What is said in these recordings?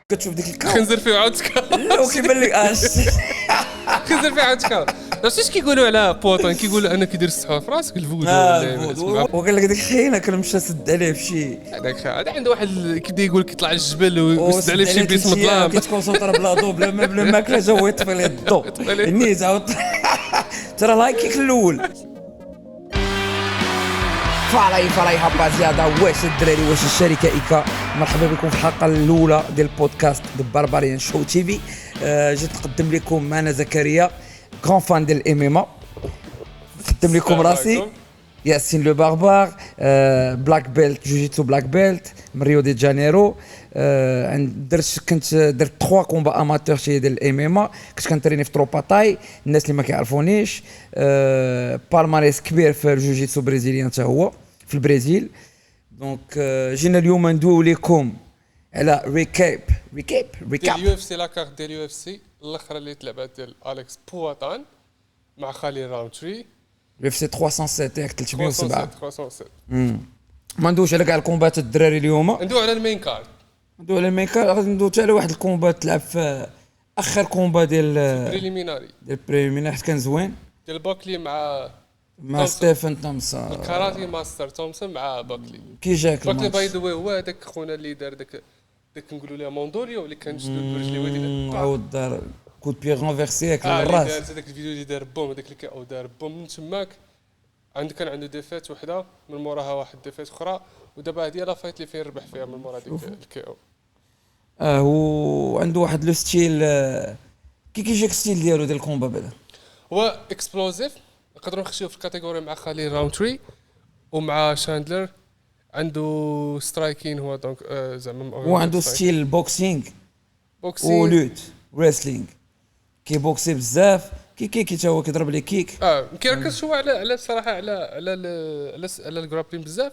كتشوف ديك الكاو خنزر فيه عودك لا وكيبان لك خنزر فيه عودك عرفتي كيقولوا على بوطون كيقولوا انا كيدير السحور في راسك الفودو وقال لك ديك الخينا كان مشى سد عليه بشي هذا عنده واحد كيبدا يقول كيطلع للجبل ويسد عليه بشي بيس مظلام كيتكونسونطر بلا ضو بلا ماكله جا هو يطفي ليه الضو النيت عاود ترى لايكيك الاول فراي رابازيادا واش الدراري واش الشركه ايكا مرحبا بكم في الحلقه الاولى ديال البودكاست ذا بارباريان شو تي في. جيت نقدم لكم انا زكريا غران فان ديال الام ام نقدم لكم راسي ياسين لو باربار بلاك بيلت جوجيتسو بلاك بيلت من ريو دي جانيرو. درت 3 كومبا اماتور شي ديال الام ام كنت كنتريني في تروباتاي. الناس اللي ما كيعرفونيش بالماريس كبير في الجوجيتسو برازيليان حتى هو في البرازيل. دونك جينا اليوم ندويو لكم على ريكاب اليو اف سي. لا كارت ديال اليو اف سي الاخرى اللي تلعبات ديال اليكس بواتان مع خالي راونتري اليو اف سي 307 ياك 307 307. ما ندويوش على كاع الكومبات الدراري اليوم، ندويو على المين كارد. ندويو على المين كارد. غادي ندويو حتى على واحد الكومبات تلعب في اخر كومبا ديال البريليميناري حيت كان زوين ديال باكلي مع ستيفن تومسون الكاراتي ماستر تومسون مع باكلي. كي جاك باكلي باي ذا واي هو هذاك خونا اللي دار داك نقولوا ليه موندوريو اللي كان جدود برجلي ويدي عاود دار كود بي رونفيرسي ياك الراس. دار هذاك الفيديو اللي دار بوم هذاك اللي كاو دار بوم من تماك كان عنده ديفيت وحده من موراها واحد ديفيت اخرى ودابا هذه لا فايت اللي فين ربح فيها من مورا ديك الكي او. هو عنده واحد لو ستيل كي كيجيك ستيل ديالو ديال الكومبا بعدا هو اكسبلوزيف. نقدروا نخشيو في الكاتيجوري مع خالي راونتري ومع شاندلر. عنده سترايكين هو دونك زعما هو عنده ستيل بوكسينغ ولوت ريسلينغ كي بوكسي بزاف كي تا هو كيضرب لي كيك. كيركز شويه على الصراحه على الجرابلين بزاف.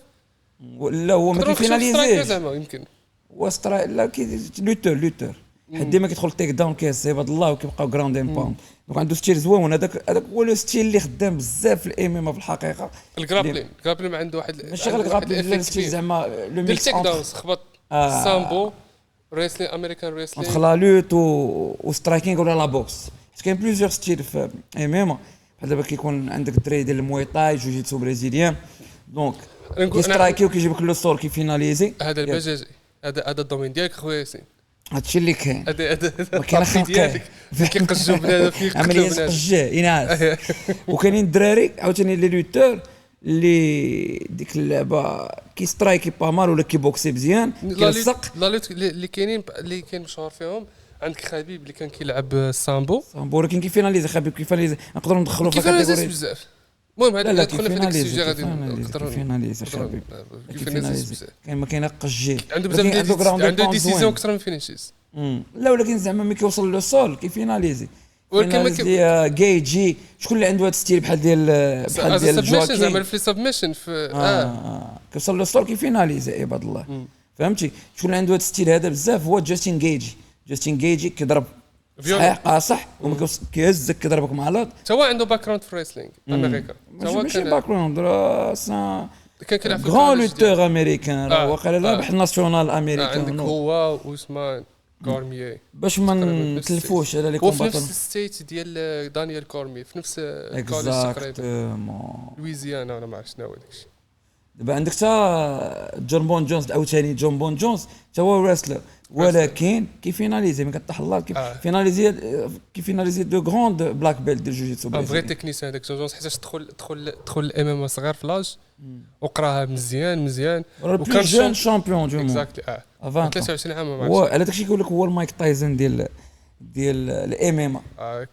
لا هو ما كيفيناليزيش زعما يمكن هو لا كي لوتور حد ديما كيدخل تيك داون كيس عباد الله وكيبقاو جراوند اند باوند. دونك عنده ستيل زوين. هذاك هو لو ستيل اللي خدام بزاف في الام ام في الحقيقه. الجرابلين ما عنده واحد ماشي غير الجرابلين ستيل زعما لو ميكس تيك داون خبط سامبو ريسلين امريكان ريسلين دخل لوت وسترايكينغ ولا لا بوكس. كاين بليزيور ستيل في ام ام بحال دابا كيكون عندك الدري ديال الموي تاي جوجيتسو برازيليان دونك كيسترايكي وكيجيب لك لو سور كيفيناليزي. هذا البجاجي هذا الدومين ديالك خويا ياسين. هادشي اللي كاين هذا كاين خلق كيقجوا بنادم فيك عمليه قجه ينعس. وكاينين الدراري عاوتاني لي لوتور اللي ديك اللعبه كيسترايكي با مال ولا كيبوكسي مزيان كيلصق. لا لوت اللي كاين مشهور فيهم عندك خبيب اللي كان كيلعب السامبو ولكن كيفيناليزي خبيب كيفيناليزي نقدروا ندخلوا في الكاتيجوري بزاف. المهم هذا دخلنا في ديك السوجي غادي نقدروا كيفيناليزي خبيب كيفيناليزي كاين ما كاين قجي عنده بزاف عنده ديسيزيون اكثر من فينيشيز. لا ولكن زعما ملي كيوصل لو سول كيفيناليزي. ولكن جايجي شكون اللي عنده هذا الستيل بحال ديال جواكين زعما في سبميشن في كيوصل لو سول كيفيناليزي عباد الله. فهمتي شكون اللي عنده هذا الستيل هذا بزاف هو جاستين جيجي كيضرب صحيح قاصح وكيهزك كيضربك مع لاط. تا هو عنده باك جراوند في ريسلينغ امريكا. تا هو كان باك جراوند كان كيلعب في غران لوتور امريكان وقال لا بحال ناسيونال امريكان. عندك هو وعثمان كورميي باش ما نتلفوش على لي كومباتون. وفي نفس الستيت ديال دانيال كورمي في نفس الكوليج تقريبا لويزيانا ولا ما عرفت شنو هو داكشي. دابا عندك تا جون بون جونز عاوتاني جون بون جونز تا هو ريسلر ولكن كيفيناليزي ما كطيح الله كيفيناليزي دو غروند بلاك بيلت دو جوجيتسو فغي تكنيسيان هذاك جون جونز حيتاش دخل الام ام صغير في لاج وقراها مزيان وكان جون شامبيون دو موند اكزاكتلي 23 عام ما عرفتش. على داكشي كيقول لك هو المايك تايزن ديال الام ام.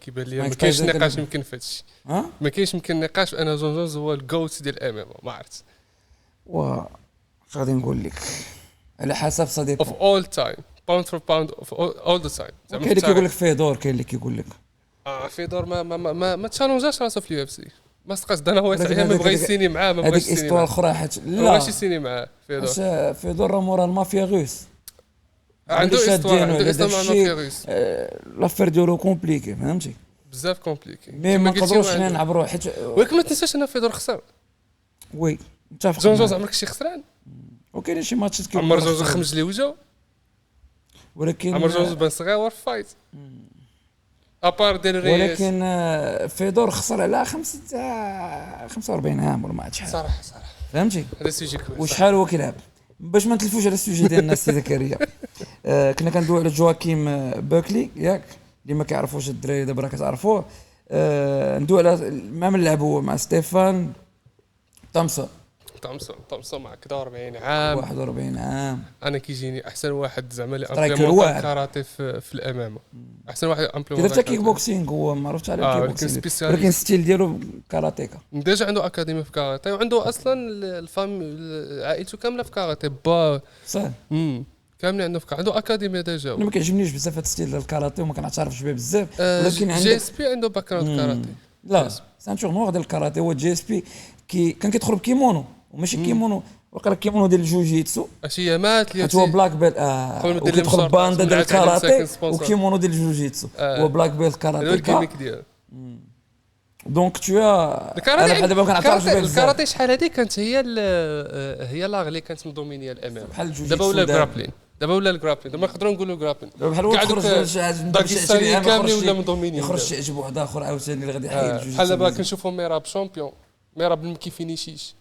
كيبان لي ما كاينش نقاش يمكن في هادشي. ما كاينش يمكن نقاش انا جون جونز هو الجوت ديال الام ام ما عرفت. غادي نقول لك على حسب صديق of all time pound for pound of all the time. كاين اللي كيقول لك فيدور كاين اللي كيقول لك فيدور ما تشالنجاش راسو في اليو اف سي. ما سقاش دانا هو ما بغى يسيني معاه ما بغاش يسيني معاه. اخرى حيت لا بغاش يسيني معاه فيدور راه مورا المافيا روس عنده استوار مع المافيا روس. لافير ديالو كومبليكي فهمتي بزاف كومبليكي ما نقدروش حنا نعبروا حيت ولكن ما تنساش ان فيدور خسر. وي متفق. جون عمرك شي خسران وكاين شي ماتشات عمر جون خمج لي وجهه ولكن عمر جونز بن صغير فايت ابار ديال ريس. ولكن فيدور خسر على 45 عام ولا ما عرفت شحال صراحه فهمتي. هذا سوجي كويس. وشحال هو كيلعب باش ما نتلفوش على السوجي ديال الناس سي زكريا. كنا كندويو على جواكيم بوكلي ياك اللي ما كيعرفوش الدراري دابا راه كتعرفوه. ندوي على ما من لعبوا مع ستيفان تومسون مع كذا 40 عام 41 عام. انا كيجيني احسن واحد زعما اللي سترايكر امبليمونط واعر. الكاراتيه في الامامه. احسن واحد كيدير امبليمونط حتى كيك بوكسينغ، هو ما عرفتش على كيك ولكن بوكسينغ سبيسياليست. ولكن ستيل ديالو كاراتيكا. ديجا عنده اكاديمي في كاراتيه وعنده اصلا الفام عائلته كامله في كاراتيه با صح. كاملين عنده عنده اكاديمي ديجا. انا ما كيعجبنيش بزاف هذا الستيل ديال الكاراتيه وما كنعترفش به بزاف. ولكن جي عندك اس بي عنده باك جراوند كاراتيه. لا سانتور نوار ديال الكاراتيه هو جي اس بي كان كيدخل بكيمونو وماشي كيمونو وقال كيمونو ديال الجوجيتسو. اشي مات اللي هو بلاك بيلت وكيدخل باندا ديال الكاراتيه وكيمونو ديال الجوجيتسو هو بلاك بيلت كاراتيه. دونك تو انا دابا كنعترف به بزاف. الكاراتيه شحال هذه كانت هي لاغ اللي كانت مدومينيه الامام. دابا ولا الجرابلين دابا نقدروا نقولوا جرابلين. بحال هو خرج باكستاني كاملين ولا مدومينين. يخرج يعجب واحد اخر عاوتاني اللي غادي يحيد الجوجيتسو. بحال دابا كنشوفوا ميراب شامبيون. ميراب ما كيفينيشيش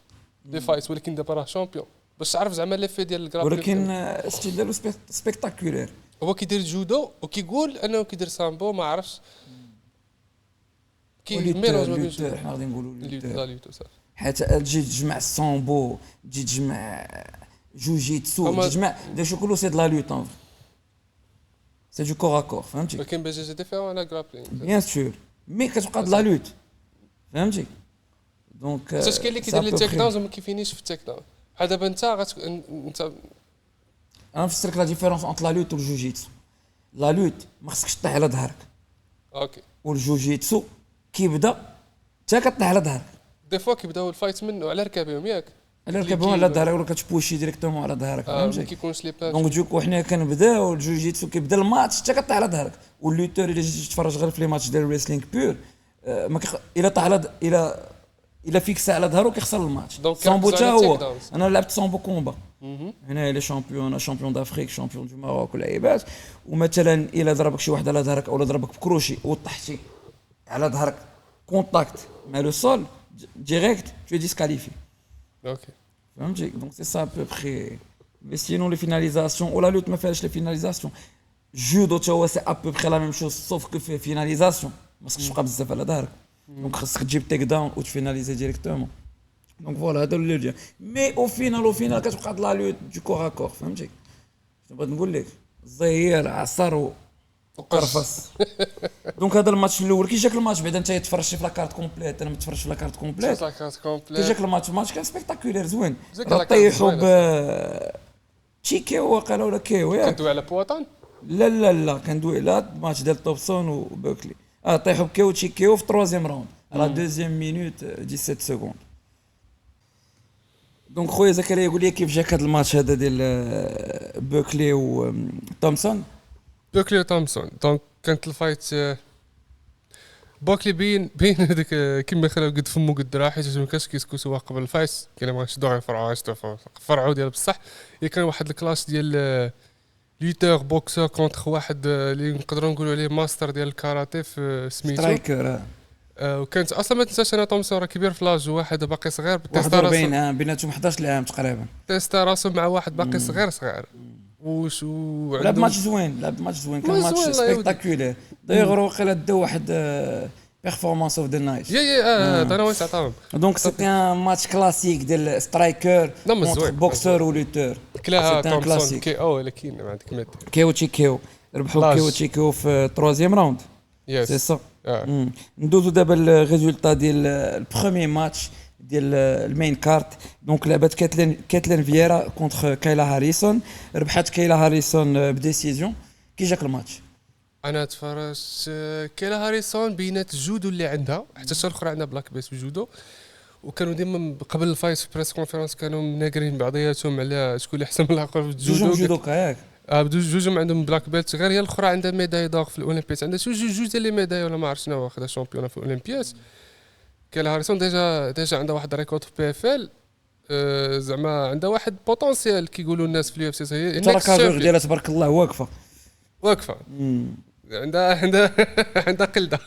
لي فايت ولكن دابا راه شامبيون باش تعرف زعما لي في ديال الجرابلين. ولكن ستيل ديالو سبيكتاكولير. هو كيدير جودو وكيقول انه كيدير سامبو ما عرفش ميلونج ما بينش. حنا غادي نقولوا لوتو صافي حيت تجي تجمع السامبو تجي تجمع جوجيتسو تجمع داكشي كله سي د لا لوت سي دو كور ا كور فهمتي. ولكن بي جي جي ديفيرون على جرابلين بيان سور مي كتبقى د لا لوت فهمتي. دونك حيت كاين اللي كيدير لي تيك داونز وما كيفينيش في التيك داون. بحال دابا انت انت انا نفسر لك لا ديفيرونس اونت لا لوت والجوجيتسو. لا لوت ما خصكش طيح على ظهرك اوكي والجوجيتسو كيبدا حتى كطيح على ظهرك. دي فوا كيبداو الفايت منه على ركابهم ياك على ركبهم على ظهرك ولا كتبوشي ديريكتومون على ظهرك فهمتي. ما كيكونش لي باج. دونك دوك حنا كنبداو الجوجيتسو كيبدا الماتش حتى كطيح على ظهرك. واللوتور الا جيتي تتفرج غير في لي ماتش ديال الريسلينغ بور ما الا طاح على الا فيكس على ظهره كيخسر الماتش. سامبو تا هو انا لعبت سامبو كومبا هنا لي شامبيون دافريك شامبيون دو ماروك ولعيبات. ومثلا الا ضربك شي واحد على ظهرك او ضربك بكروشي وطحتي على ظهرك كونتاكت مع لو سول ديريكت تو ديسكاليفي. اوكي فهمتي. دونك سي سا بو بري. مي سينون لي فيناليزاسيون ولا لوت ما فيهاش لي فيناليزاسيون. جودو تا هو سي ا بو بري لا ميم شوز سوف كو في فيناليزاسيون ما خصكش تبقى بزاف على ظهرك. دونك خصك تجيب تيك داون وتفيناليزي ديريكتومون. دونك فوالا هذا اللي ديال مي او فينال كتبقى د لا لوت دو كور ا كور فهمتي. بغيت نقول لك الزهير عصر وقرفص. دونك هذا الماتش الاول كي جاك الماتش بعدا انت تفرجتي في لاكارت كومبليت انا ما تفرجتش في لاكارت كومبليت. كي جاك الماتش كان سبيكتاكولير زوين. طيحوا ب تشيكيو وقال ولا كيو ياك كندوي على بوطان. لا كندوي على الماتش ديال توبسون وبوكلي. طيحوا بكيو تشيكيو في 3 راوند على 2 مينوت 17 سكوند. دونك خويا زكريا يقول لي كيف جاك هذا الماتش هذا ديال بوكلي وتومسون. بوكلي وتومسون دونك كانت الفايت بوكلي بين هذاك كيما خلاو قد فمو قد راه حيت ما كانش كيسكتوا قبل الفايت كاين ما غاديش يفرعوا فرعوا ديال بصح. كان واحد الكلاس ديال لوتور بوكسور كونتر واحد اللي نقدروا نقولوا عليه ماستر ديال الكاراتيه في سميتو سترايكر. وكانت اصلا ما تنساش انا تومسون راه كبير في لاج واحد باقي صغير 41 عام بيناتهم 11 عام تقريبا. تيستا راسو مع واحد باقي صغير لعب ماتش زوين كان ماتش سبيكتاكولير. دايغ وقيلا دا واحد بيرفورمانس اوف ذا نايت. انا واش عطاهم. دونك سيتي ان ماتش كلاسيك ديال سترايكر بوكسور ولوتور. كلاها تومسون كي او ولكن ما عندك ما دير كيو ربحوا كيو في 3 راوند. سي سا. ندوزو دابا الريزولتا ديال البروميي ماتش ديال المين كارت. دونك لعبت كاتلين فييرا كونتر كايلا هاريسون. ربحت كايلا هاريسون بديسيزيون. كي جاك الماتش؟ انا تفرجت كايلا هاريسون بينات الجودو اللي عندها حتى الاخرى عندها بلاك بيس بجودو. وكانوا ديما قبل الفايت في بريس كونفيرنس كانوا مناقرين بعضياتهم على شكون اللي احسن من الاخر في الجودو. جودوكا ياك جوجهم عندهم بلاك بيلت غير هي الاخرى عندها ميداي دور في الاولمبيات. عندها جوج ديال لي ميداي ولا ما عرفتش شنو واخده شامبيون في الاولمبيات. كايلا هاريسون ديجا عندها واحد ريكورد في بي اف ال. زعما عندها واحد بوتونسيال كيقولوا الناس في اليو اف سي. هي ترى كارير ديالها تبارك الله واقفه. واقفه عندها قلده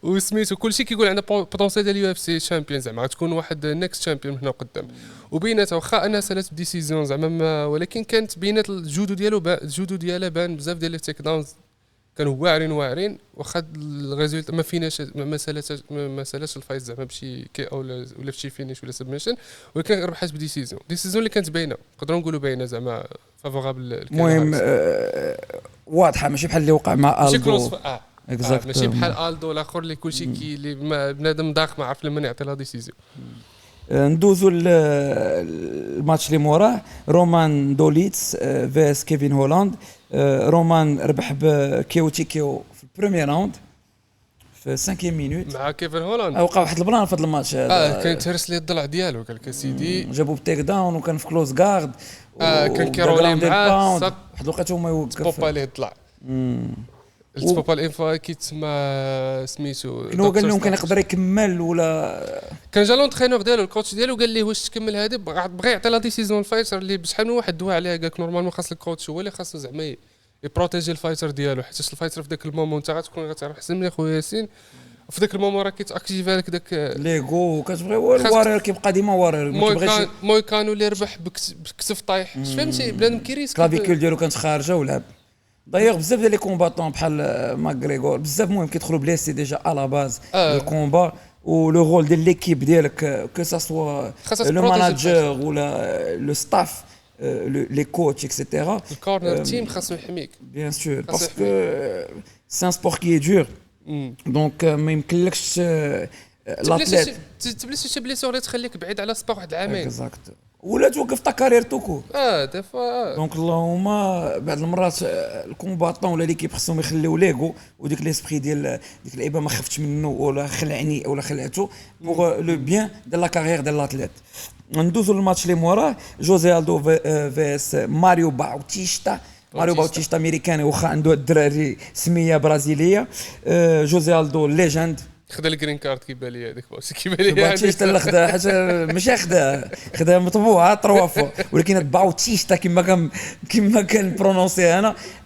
وسميتو كلشي كيقول عندها بوتونسيال ديال UFC شامبيون زعما تكون واحد نيكست شامبيون هنا قدام وبيناتها واخا انها سالات بديسيزيون زعما ولكن كانت بينات الجودو ديالو الجودو ديالها بان بزاف ديال التيك داونز كانوا واعرين واخا الريزولت ما فيناش ما سالاتش الفايت زعما بشي كي او ولا بشي فينيش ولا سبميشن ولكن ربحات بديسيزيون اللي كانت باينه نقدروا نقولوا باينه زعما فافورابل. المهم واضحه ماشي بحال اللي وقع مع الدو ماشي بحال الدو الاخر اللي كلشي اللي بنادم داخ ما عرف لمن يعطي لا ديسيزيون. ندوزو الماتش اللي موراه رومان دوليتس فيس كيفين هولاند. رومان ربح بكيو في البروميير راوند في 5 مينوت مع كيفين هولاند. وقع واحد البلان في هذا الماتش هذا كان تهرس ليه الضلع ديالو قال لك سيدي جابوا بتيك داون وكان في كلوز غارد كان كيرولي معاه واحد الوقت هما يوقف بوبا ليه الضلع البوبا الانفا كيتسمى سميتو كنو قال لهم كان يقدر يكمل ولا كان جا لونترينور ديالو الكوتش ديالو قال ليه واش تكمل هذه بغى يعطي لا ديسيزيون الفايتر اللي بشحال من واحد دوا عليها قال لك نورمالمون خاص الكوتش هو اللي خاصو زعما يبروتيجي الفايتر ديالو حيت الفايتر في ذاك المومون انت غتكون غتعرف احسن من خويا ياسين في ذاك المومون راه كيتاكتيفا لك داك ليغو كتبغي الوارير كيبقى ديما وارير ما كيبغيش موي كانوا اللي ربح بكتف طايح فهمتي بنادم كيريسك كلافيكول ديالو كانت خارجه ولعب دايوغ بزاف ديال لي كومباتون بحال ماغريغور بزاف مهم كيدخلوا بليسي ديجا على باز الكومبا و لو رول ديال ليكيب ديالك كو سا سوا لو ماناجور ولا لو ستاف لي كوتش اكسيتيرا الكورنر تيم خاصو يحميك بيان سور باسكو سي ان سبور كي دور دونك ما يمكنلكش لاتليت تبليسي ولا تخليك بعيد على سبور واحد العامين اكزاكت ولا توقف تا كارير توكو دافا دونك اللهم بعض المرات الكومباتون ولا ليكيب خصهم يخليو ليغو وديك ليسبري ديال ديك اللعيبه ما خفتش منه ولا خلعني ولا خلعته بوغ لو بيان ديال لا كارير ديال لاتليت. ندوزو للماتش اللي موراه جوزي الدو فيس ماريو باوتيستا امريكاني واخا عنده الدراري سميه برازيليه. جوزي الدو ليجند خدا الجرين كارد كيبان لي هذيك كيبان لي باوتيستا اللي خدا حيت ماشي خدا مطبوعه 3 فوا ولكن باوتيستا كما كان برونونسي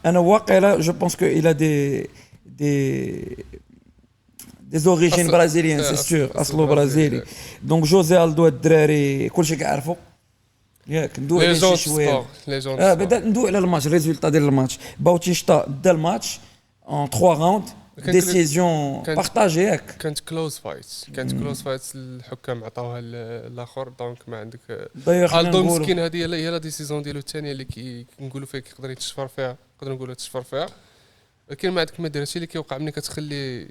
انا واقيلا جو بونس كو الى دي زوريجين برازيليان سي سور اصله برازيلي دونك جوزي الدو الدراري كلشي كيعرفوا ياك ندوي على شي شويه بدا ندوي على الماتش الريزولتا ديال الماتش باوتيستا دا الماتش ان 3 راوند ديسيزيون بارطاجي ياك كانت كلوز فايت الحكام عطاوها الاخر دونك ما عندك الدو مسكين هذه هي لا ديسيزيون ديالو الثانيه اللي كنقولوا فيها كيقدر يتشفر فيها نقدروا نقولوا تشفر فيها لكن ما عندك ما دير هادشي اللي كيوقع ملي كتخلي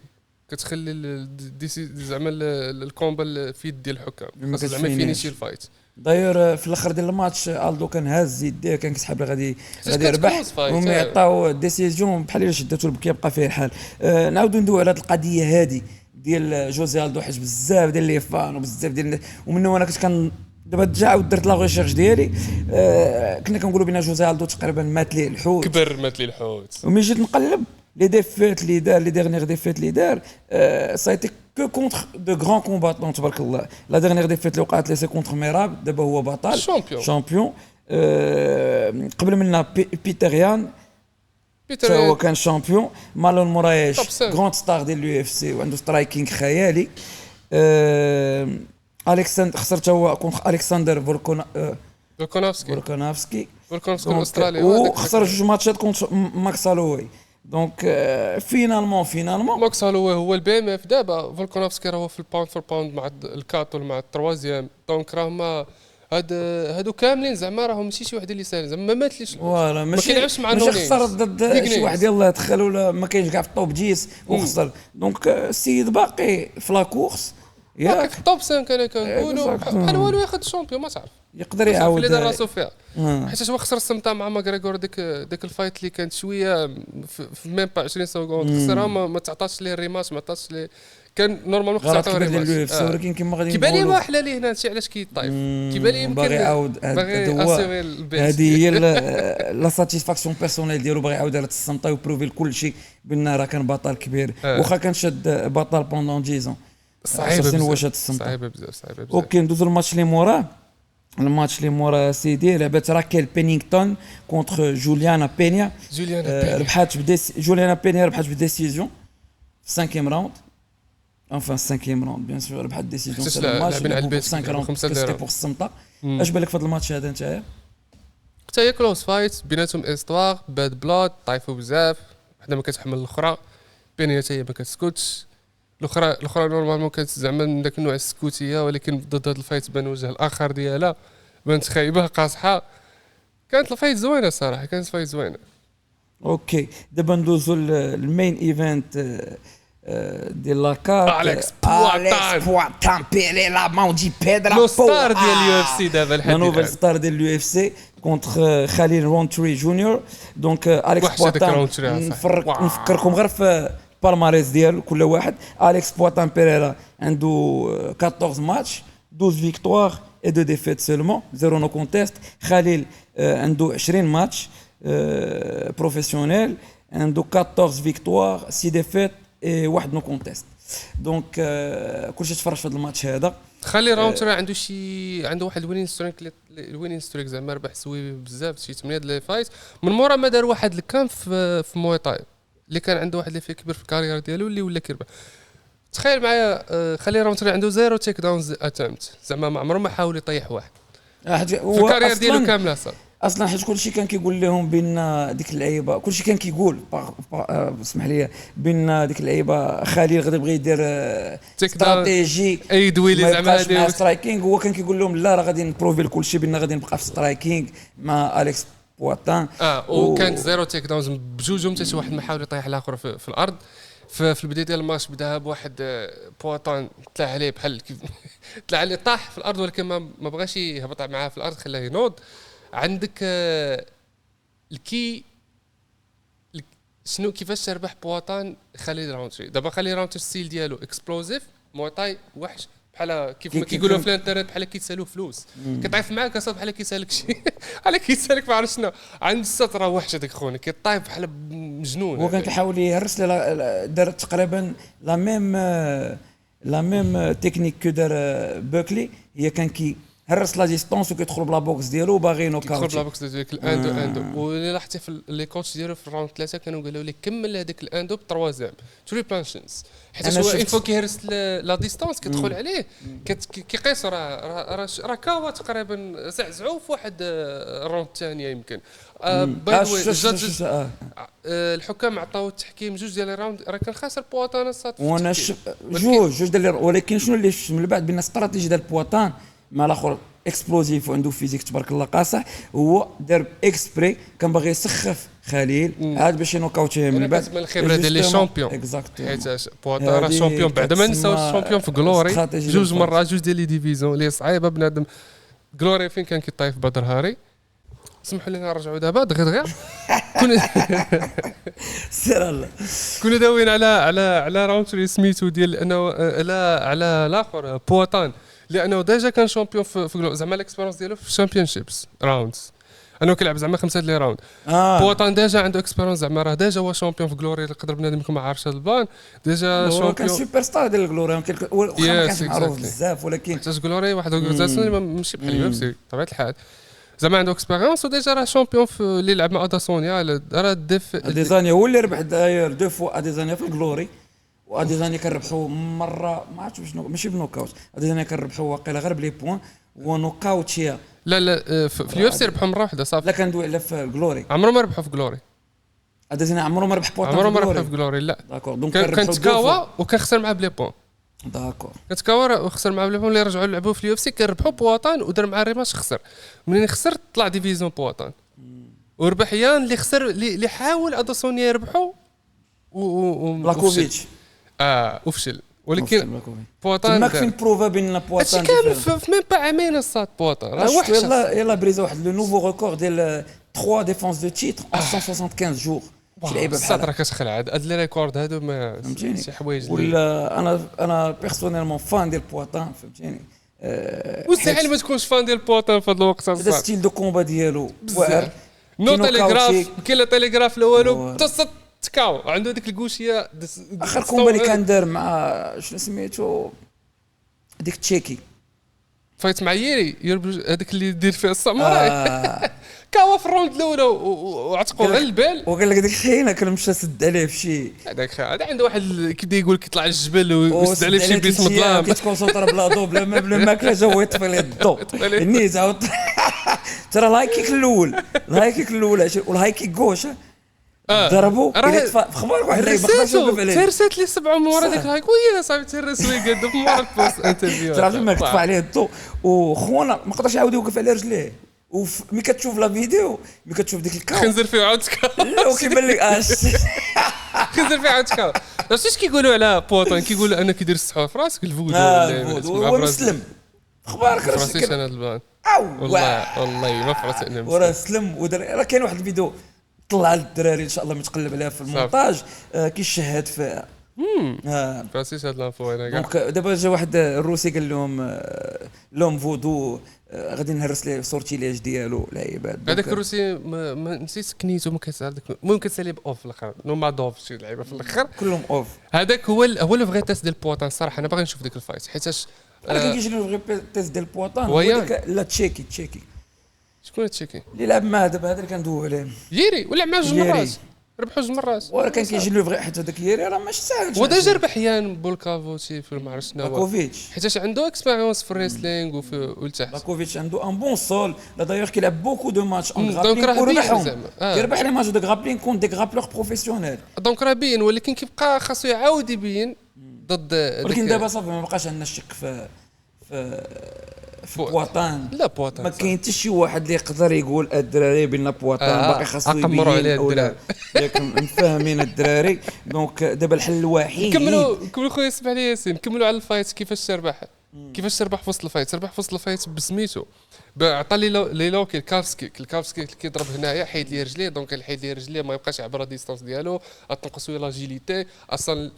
زعما الكومبا في يد ديال الحكام زعما فينيشي الفايت داير في الاخر ديال الماتش الدو كان هاز يديه كان كيسحب غادي يربح وما يعطاو ديسيزيون بحال الا شداتو كيبقى فيه الحال. نعاودو ندويو على هذه القضيه هذه ديال جوزي الدو حيت بزاف ديال لي فان وبزاف ديال ومنه انا كنت دابا رجع ودرت لا ريشيرش ديالي كنا كنقولوا بان جوزي الدو تقريبا مات ليه الحوت مات ليه الحوت وملي جيت نقلب لي ديفيت اللي دار لي ديرنيير ديفيت اللي دار سايتي كو كونتر دو غران كومباتون تبارك الله. لا ديرنيير ديفيت اللي وقعت لي سي كونتر ميراب دابا هو بطل شامبيون قبل منا بيتر هو كان شامبيون. مالون مورايش غراند ستار ديال اليو اف سي وعنده سترايكينغ خيالي. الكسندر خسرت هو كونتر الكسندر فولكونافسكي الاسترالي وخسر 2 ماتشات كونتر ماكس هالوي دونك فينالمون ماكس هالوي هو البي ام اف دابا فولكونافسكي راه في الباوند فور باوند مع الكاتول مع التروازيام دونك راهما هادو كاملين زعما راهم ماشي شي واحد اللي ساهل زعما ما ماتليش فوالا ما كيلعبش مع نونيز ماشي خسر ضد شي واحد يلاه دخل ولا ما كاينش كاع في الطوب 10 وخسر دونك السيد باقي في لا كورس ياك توب 5 انا كنقولوا بحال والو ياخذ الشامبيون ما تعرف يقدر يعاود اللي دار راسو فيها حيت هو خسر السمطه مع ماغريغور ديك الفايت اللي كانت شويه في ميم با 20 سكوند خسرها ما تعطاش ليه الريماش ما عطاش ليه كان نورمالمون خصو يعطيو ريماش ولكن كيما غادي كيبان لي ما احلى ليه هنا هادشي علاش كيطايف كيبان لي يمكن باغي يعاود هذه هي لا ساتيسفاكسيون بيرسونيل ديالو باغي يعاود على السمطه وبروفي لكل شيء بان راه كان بطل كبير واخا كان شاد بطل بوندون 10 صعيبه بزاف صعيبه بزاف اوكي ندوزو الماتش اللي موراه الماتش اللي مورا سيدي لعبت راكيل بينينغتون كونتر جوليانا بينيا. ربحات جوليانا بينيا ربحات بديسيجن في 5 راوند. enfin 5e راوند بيان سور ربحات ديسيجن في الماتش لعبين 5 راوند سيتي بور السمطه. اش بالك في هذا الماتش هذا نتايا؟ حتى هي كلوز فايت بيناتهم استوار باد بلاد طايفوا بزاف وحده ما كتحمل الاخرى بينيا حتى هي ما كتسكتش الاخرى نورمالمون كانت زعما من داك النوع السكوتيه ولكن ضد هذا الفايت بان وجه الاخر ديالها بانت خايبه قاصحه. كانت الفايت زوينه صراحه كانت فايت زوينه. اوكي دابا ندوزو المين ايفنت دي لا كارت. أليكس بواتان بيري لا ماودي بيدرا لو ستار ديال اليو اف سي دابا الحد نوفل ستار ديال اليو اف سي كونتر خليل رونتري جونيور. دونك أليكس بواتان نفكركم غير في البالماريس ديالو كل واحد. أليكس بواتان بيريرا عنده 14 ماتش 12 فيكتوار et 2 défaites seulement 0 no contest. خليل عنده 20 ماتش بروفيسيونيل عنده 14 فيكتوار 6 ديفيت اي 1 نو كونتيست. دونك كلشي تفرج في هذا الماتش هذا. خلي راونتر عنده واحد الوينين ستريك زعما ربح سوي بزاف شي 8 ديال لي فايت من مورا ما دار واحد الكام في موي تاي اللي كان عنده واحد اللي فيه كبر في الكارير ديالو اللي ولا كيربح. تخيل معايا خلي راونتر عنده 0 تيك داونز اتمت زعما ما عمره ما حاول يطيح واحد في الكارير ديالو كامله صافي. اصلا حيت كلشي كان كيقول لهم بان ديك اللعيبه كلشي كان كيقول اسمح لي بان ديك اللعيبه خليل غادي يبغي يدير استراتيجي اي دويلي زعما هذه سترايكينغ. هو كان كيقول لهم لا راه غادي نبروفي لكلشي بان غادي نبقى في سترايكينغ مع أليكس بواتان. وكانت 0 تيك داونز بجوجهم حتى شي واحد ما حاول يطيح الاخر في الارض. في البدايه ديال الماتش بداها بواحد بواتان طلع عليه بحال كيف طلع عليه طاح في الارض ولكن ما بغاش يهبط معاه في الارض خلاه ينوض. عندك الكي شنو كيفاش تربح بواتان خليل راونتري. دابا خليل راونتري السيل ديالو اكسبلوزيف موطاي وحش بحال كيف ما كيقولوا في الانترنت بحال كيتسالوه فلوس كطايف معاك اصاحبي بحال كيسالك شي بحال كيسالك ما عرفت شنو عند السطره وحش هذاك خونا كيطايف بحال مجنون. هو كان كيحاول يهرس دار تقريبا لا ميم تكنيك كو دار بوكلي. هي كان كي هرس لا ديستونس وكيدخل بلا بوكس ديالو باغي نوك اوت. كيدخل بلا بوكس ديالك الاندو واللي لاحظتي في لي كوتش ديالو في الراوند 3 كانوا قالوا لي كمل هذاك الاندو بتروازيام تري بانشنز حيت هو انفو كيهرس لا ديستونس كيدخل عليه كيقيس راه كاوا تقريبا زعزعوا في واحد الراوند الثانيه يمكن. الحكام عطاو التحكيم جوج ديال الراوند راه كان خاسر بواتان الصاد وانا جوج ديال ولكن شنو اللي من بعد بان استراتيجي ديال بواتان مع الاخر اكسبلوزيف وعنده فيزيك تبارك الله قاصح. هو دار اكسبري كان باغي يسخف خليل عاد باش ينوكاوتيه من بعد من الخبره ديال لي شامبيون حيت بواتان راه شامبيون بعد ما نساو الشامبيون في غلوري جوج مرات جوج ديال لي ديفيزيون اللي صعيبه بنادم. غلوري فين كان كيطايف بدر هاري. سمحوا لنا نرجعوا دابا دغيا كنا سير الله كنا داويين على راونتري سميتو ديال انه على الاخر بواتان لانه ديجا كان شامبيون في زعما الاكسبيريونس ديالو في الشامبيونشيبس راوندز انه كيلعب زعما 5 لي راوند. بواتان ديجا عنده اكسبيريونس زعما راه ديجا هو شامبيون في غلوري يقدر بنادم يكون ما عارفش هذا البلان ديجا شامبيون كان سوبر ستار ديال غلوري ما كانش معروف بزاف ولكن حتى غلوري واحد اورغانيزاسيون ماشي بحال اليو اف سي بطبيعه الحال زعما عنده اكسبيريونس وديجا راه شامبيون في اللي لعب مع اداسونيا راه اديزانيا هو اللي ربح داير دو فوا اديزانيا في الغلوري واديزانيا كنربحوا مره ما عرفتش شنو ماشي بنوكاوت اديزانيا كنربحوا واقيلا غير بلي بوين ونوكاوت هي لا في اليو اف سي ربحوا مره واحده صافي. لا كندوي على في الغلوري عمره ما ربحوا في غلوري اديزانيا عمره ما ربح بوين عمره ما ربح في غلوري لا داكور دونك كانت كاوا وكان خسر مع بلي بوين داكور كانت كاوا وخسر مع بلي بوين اللي رجعوا لعبوا في اليو اف سي كربحوا بواتان ودار مع الريماش خسر منين خسر طلع ديفيزيون بواتان وربح يان اللي خسر اللي حاول اداسونيا يربحوا لاكوفيتش وفشل ولكن بواتان ما كاين بروفا بين بواتان كان في ميم با عامين الصاد بواتان راه وحش يلا بريزا واحد لو نوفو ريكورد ديال 3 ديفونس دو تيتر 175 جور شي لعيبه بحال الصاد راه كتخلع هاد لي ريكورد هادو ما شي حوايج ولا انا بيرسونيلمون فان ديال بواتان فهمتيني مستحيل ما تكونش فان ديال بواتان في هذا الوقت هذا ستيل دو كومبا ديالو واعر نو تيليغراف كاين لا تيليغراف الاولو تصط تكاو عنده ديك الكوشيه اخر كومبا اللي كان دار مع شنو سميتو ديك تشيكي فايت مع ييري هذاك اللي يدير فيها الساموراي كاوا في الراوند الاولى وعتقوا غير البال وقال لك ديك الخيانه كان مشى سد عليه بشي هذاك هذا عنده واحد كيبدا يقول كيطلع للجبل ويسد عليه بشي بيس مظلام كيتكونسونطر بلا ضو بلا ماكله جا هو يطفي ليه الضو النيت عاود ترى الهايكيك الاول والهاي كيك غوش ضربوا في خبارك واحد اللي ما قدرش يوقف عليه ترسات لي 7 مورا ديك الهايك ويا صاحبي ترس ويقاد في مورا البوست انترفيو ترى ما كتفى عليه الضو وخونا ما قدرش يعاود يوقف على رجليه وملي كتشوف لا فيديو ملي كتشوف ديك الكاو خنزر فيه عاود كاو لا وكيبان لك خنزر فيه عاود كاو عرفتي اش كيقولوا على بوطون كيقولوا انا كيدير السحور في راسك الفودو هو مسلم اخبارك فراسي انا البان والله ما فراسي انا وراه سلم راه كاين واحد الفيديو طلع للدراري ان شاء الله متقلب عليها في المونتاج كيشهد فيها فراسيش هاد لانفو انا دونك دابا جا واحد الروسي قال لهم فودو غادي نهرس ليه صورتي ليش ديالو العباد هذاك الروسي ما نسيت كنيتو ما كتسال داك المهم كتسالي باوف في الاخر نو دوف شي لعيبه في الاخر كلهم اوف هذاك هو لو فغي تيست ديال البوطان الصراحه انا باغي نشوف ديك الفايت حيتاش انا كيجي لو فغي تيست ديال البوطان لا تشيكي شكون تشيكي اللي لعب معاه دابا هذا اللي كندوي عليه ييري ولا مع جوج مرات ربحوا جوج مرات ولكن كيجي له فغي حتى داك ييري راه ماشي ساهل وديجا ربح يان بولكافوتشي في ما عرفتش شنو لاكوفيتش حيتاش عنده اكسبيريونس في الريسلينغ وفي ولتحت لاكوفيتش عنده ان بون سول لا دايوغ كيلعب بوكو دو ماتش اون دونك راه غرابلين كيربح لي ماتش دو غرابلين كون دي غرابلور بروفيسيونيل دونك راه باين ولكن كيبقى خاصو يعاود يبين ضد ولكن دابا صافي ما بقاش عندنا الشك في بوطان لا بوطان ما كاين حتى شي واحد اللي يقدر يقول الدراري بين بوطان باقي خاصو يقمروا عليه الدراري ياك مفهمين الدراري دونك دابا الحل الوحيد كملوا خويا اسمح لي ياسين كملوا على الفايت كيفاش تربح في وسط الفايت تربح في وسط الفايت بسميتو عطى لي لوكي الكافسكي اللي كيضرب هنايا حيد ليه رجليه دونك الحيد ليه رجليه ما يبقاش يعبر ديستانس ديالو تنقص له لاجيليتي اصلا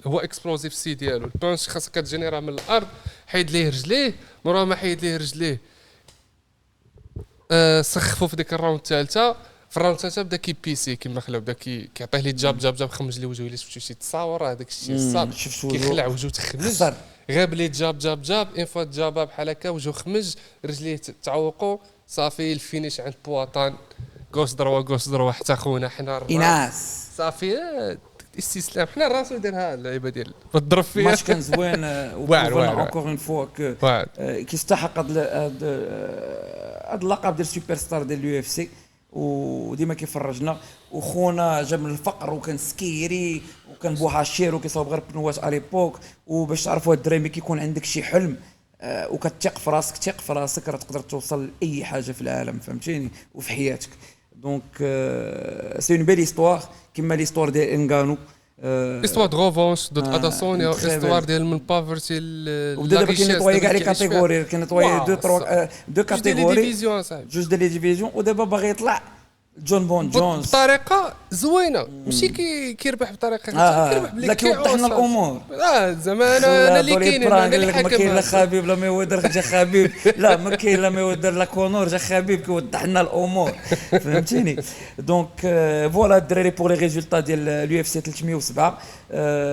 هو اكسبلوزيف سي ديالو البانش خاصك كتجينيرا من الارض حيد ليه رجليه مرة ما حيد ليه رجليه سخفوا في ديك الراوند الثالثه في الراوند الثالثه بدا كيبيسي كيما خلاو بدا كيعطيه لي جاب خمج لي وجهه الا شفتو شي تصاور هذاك الشيء الصاد كيخلع وجهه تخمج غاب لي جاب ان فوا جابا بحال هكا وجهه خمج رجليه تعوقوا صافي الفينيش عند بوطان غوش دروا حتى خونا حنا اناس صافي استسلام حنا راسو دارها اللعيبه ديال تضرب فيها ماتش كان زوين واعر اونكور اون فوا كيستحق هذا اللقب ديال سوبر ستار ديال اليو اف سي وديما كيفرجنا وخونا جاب من الفقر وكان سكيري وكان بوحاشير وكيصاوب غير بنوات على ليبوك وباش تعرفوا هاد الدراري كيكون عندك شي حلم وكتثق في راسك ثق في راسك راه تقدر توصل لاي حاجه في العالم فهمتيني وفي حياتك دونك سي اون بيل هيستوار كيما ليستوار ديال انغانو استوار دو ريفونش ضد اداسونيا استوار ديال من بافرتي وبدا دابا كاين كاع لي كاتيجوري كاين دو كاتيجوري جوج ديال لي ديفيزيون ودابا باغي يطلع جون بون جونز بطريقه زوينه ماشي كيربح بطريقه كيربح بلي كيوضحنا الامور زعما انا اللي كاين ما كاين لا خبيب لا ميودر جا خبيب لا ما كاين لا ميودر لا كونور جا خبيب كيوضح لنا الامور فهمتيني دونك فوالا الدراري بور لي ريزولطا ديال اليو اف سي 307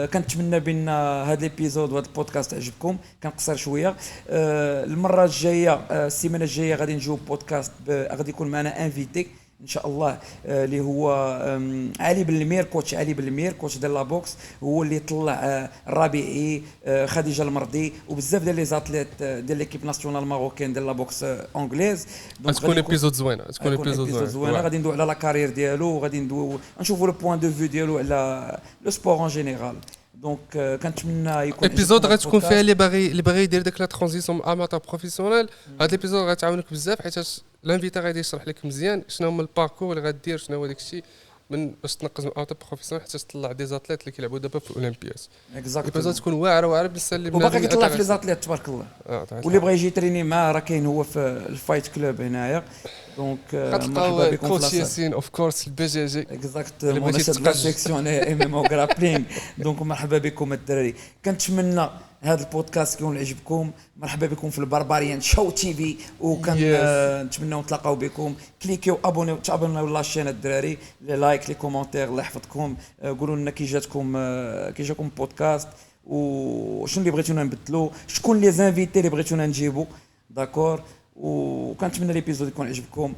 كنتمنى بان هذا ليبيزود وهذا البودكاست عجبكم كان قصير شويه المره الجايه السيمانه الجايه غادي نجيو بودكاست غادي يكون معنا انفيتي ان شاء الله اللي هو علي بالمير كوتش ديال لا بوكس هو اللي طلع الربيعي خديجه المرضي وبزاف ديال لي زاتليت ديال ليكيب ناسيونال ماروكان ديال لا بوكس انجليز دونك تكون ايبيزود زوينه غادي ندوي على لا كارير ديالو وغادي ندوي نشوفوا لو بوين دو فيو ديالو على لو سبور ان جينيرال دونك كنتمنى يكون ايبيزود غتكون فيها اللي باغي يدير داك لا ترانزيسيون اماتور بروفيسيونيل هاد ليبيزود غتعاونك بزاف حيت لانفيتا غادي يشرح لك مزيان شنو هما الباركور اللي غدير شنو هو داك الشيء من باش تنقز من اماتور بروفيسيونيل حتى تطلع دي زاتليت اللي كيلعبوا دابا في الاولمبيات ايبيزود تكون واعره بالنسبه لي وباقي كيطلع في لي زاتليت تبارك الله واللي بغى يجي تريني معاه راه كاين هو في الفايت كلوب هنايا دونك مرحبا بكم كوتش ياسين اوف كورس البي جي جي اكزاكتومون لا سيكسيون ام ام او غرابلينغ دونك مرحبا بكم الدراري كنتمنى هذا البودكاست يكون عجبكم مرحبا بكم في البربريان شو تي في وكنتمنوا نتلاقاو بكم كليكيو ابونيو تابوناو لاشين الدراري لي لايك لي كومونتير الله يحفظكم قولوا لنا كي جاكم بودكاست وشنو اللي بغيتونا نبدلو، شكون لي زانفيتي اللي بغيتونا نجيبو. داكور، وكنتمنى ليبيزود يكون عجبكم.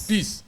بيس.